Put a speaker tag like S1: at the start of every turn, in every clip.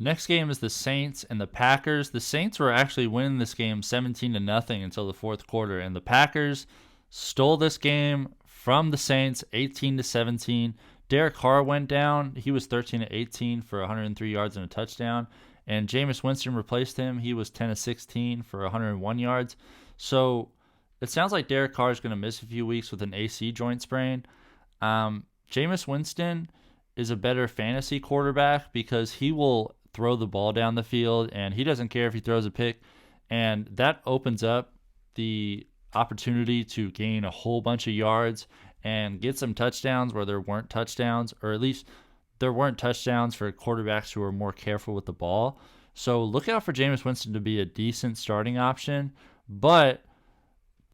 S1: Next game is the Saints and the Packers. The Saints were actually winning this game 17-0 until the fourth quarter, and the Packers stole this game from the Saints 18-17. Derek Carr went down. He was 13-18 for 103 yards and a touchdown, and Jameis Winston replaced him. He was 10-16 for 101 yards. So it sounds like Derek Carr is going to miss a few weeks with an AC joint sprain. Jameis Winston is a better fantasy quarterback because he will throw the ball down the field, and he doesn't care if he throws a pick, and that opens up the opportunity to gain a whole bunch of yards and get some touchdowns where there weren't touchdowns, or at least there weren't touchdowns for quarterbacks who are more careful with the ball. So look out for Jameis Winston to be a decent starting option, but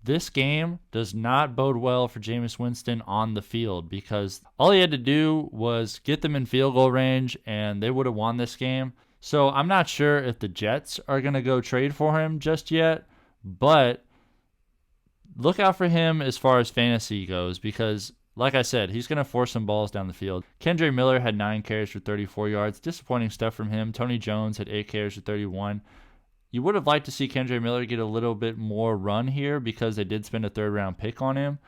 S1: this game does not bode well for Jameis Winston on the field because all he had to do was get them in field goal range and they would have won this game. So I'm not sure if the Jets are going to go trade for him just yet, but look out for him as far as fantasy goes because, like I said, he's going to force some balls down the field. Kendre Miller had 9 carries for 34 yards. Disappointing stuff from him. Tony Jones had 8 carries for 31. You would have liked to see Kendre Miller get a little bit more run here because they did spend a third-round pick on him.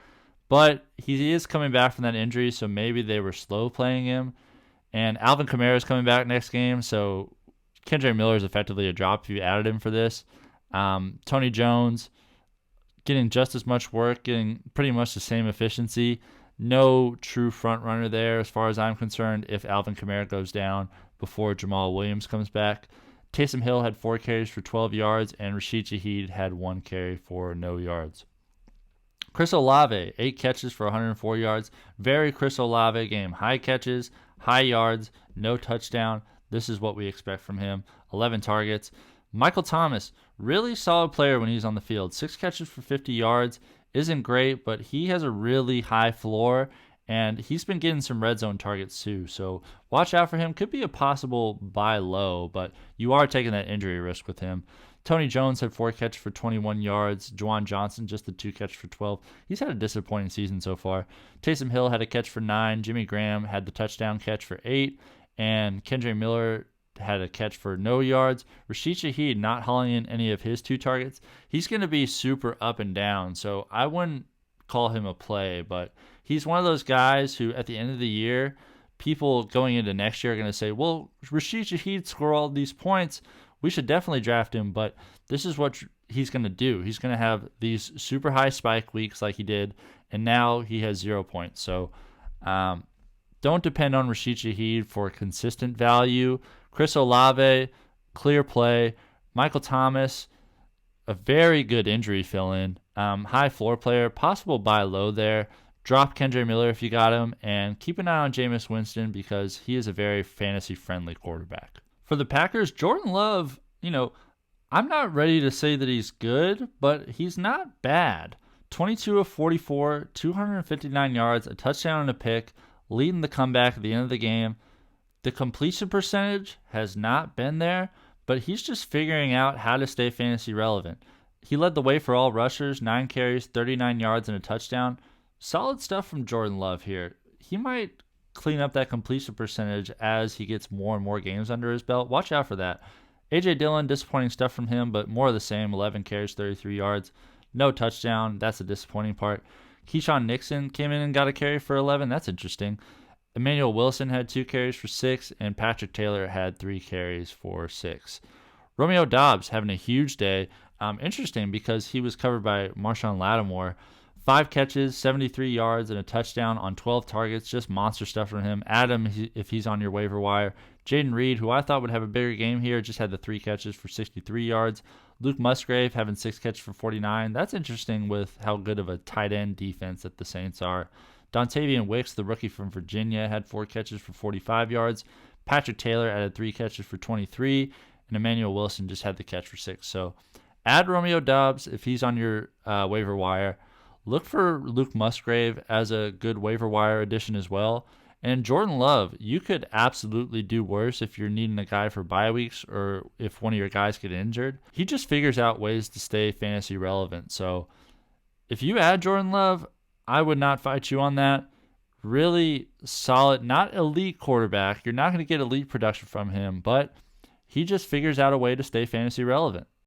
S1: But he is coming back from that injury, so maybe they were slow playing him. And Alvin Kamara is coming back next game, so Kendre Miller is effectively a drop if you added him for this. Tony Jones getting just as much work, getting pretty much the same efficiency. No true front runner there as far as I'm concerned if Alvin Kamara goes down before Jamaal Williams comes back. Taysom Hill had 4 carries for 12 yards, and Rashid Shaheed had 1 carry for no yards. Chris Olave, 8 catches for 104 yards. Very Chris Olave game. High catches, high yards, no touchdown. This is what we expect from him. 11 targets. Michael Thomas, really solid player when he's on the field. 6 catches for 50 yards. Isn't great, but he has a really high floor, and he's been getting some red zone targets too. So watch out for him. Could be a possible buy low, but you are taking that injury risk with him. Tony Jones had 4 catches for 21 yards. Juwan Johnson just the 2 catches for 12. He's had a disappointing season so far. Taysom Hill had a catch for 9. Jimmy Graham had the touchdown catch for 8. And Kendre Miller had a catch for no yards. Rashid Shaheed not hauling in any of his 2 targets. He's going to be super up and down, so I wouldn't call him a play, but he's one of those guys who at the end of the year, people going into next year are going to say, well, Rashid Shaheed scored all these points. We should definitely draft him, but this is what he's going to do. He's going to have these super high spike weeks like he did, and now he has 0 points. So don't depend on Rashid Shaheed for consistent value. Chris Olave, clear play. Michael Thomas, a very good injury fill-in. High floor player, possible buy low there. Drop Kendre Miller if you got him, and keep an eye on Jameis Winston because he is a very fantasy-friendly quarterback. For the Packers, Jordan Love, I'm not ready to say that he's good, but he's not bad. 22 of 44, 259 yards, a touchdown and a pick, leading the comeback at the end of the game. The completion percentage has not been there, but he's just figuring out how to stay fantasy relevant. He led the way for all rushers, 9 carries, 39 yards, and a touchdown. Solid stuff from Jordan Love here. He might clean up that completion percentage as he gets more and more games under his belt. Watch out for that. A.J. Dillon, disappointing stuff from him, but more of the same. 11 carries, 33 yards. No touchdown. That's the disappointing part. Keyshawn Nixon came in and got a carry for 11. That's interesting. Emmanuel Wilson had 2 carries for 6, and Patrick Taylor had 3 carries for 6. Romeo Doubs having a huge day. Interesting because he was covered by Marshawn Lattimore. 5 catches, 73 yards, and a touchdown on 12 targets. Just monster stuff from him. Adam, if he's on your waiver wire. Jayden Reed, who I thought would have a bigger game here, just had the 3 catches for 63 yards. Luke Musgrave having 6 catches for 49. That's interesting with how good of a tight end defense that the Saints are. Dontavian Wicks, the rookie from Virginia, had 4 catches for 45 yards. Patrick Taylor added 3 catches for 23. And Emmanuel Wilson just had the catch for 6. So add Romeo Doubs if he's on your waiver wire. Look for Luke Musgrave as a good waiver wire addition as well. And Jordan Love, you could absolutely do worse if you're needing a guy for bye weeks or if one of your guys get injured. He just figures out ways to stay fantasy relevant. So if you add Jordan Love, I would not fight you on that. Really solid, not elite quarterback. You're not going to get elite production from him, but he just figures out a way to stay fantasy relevant.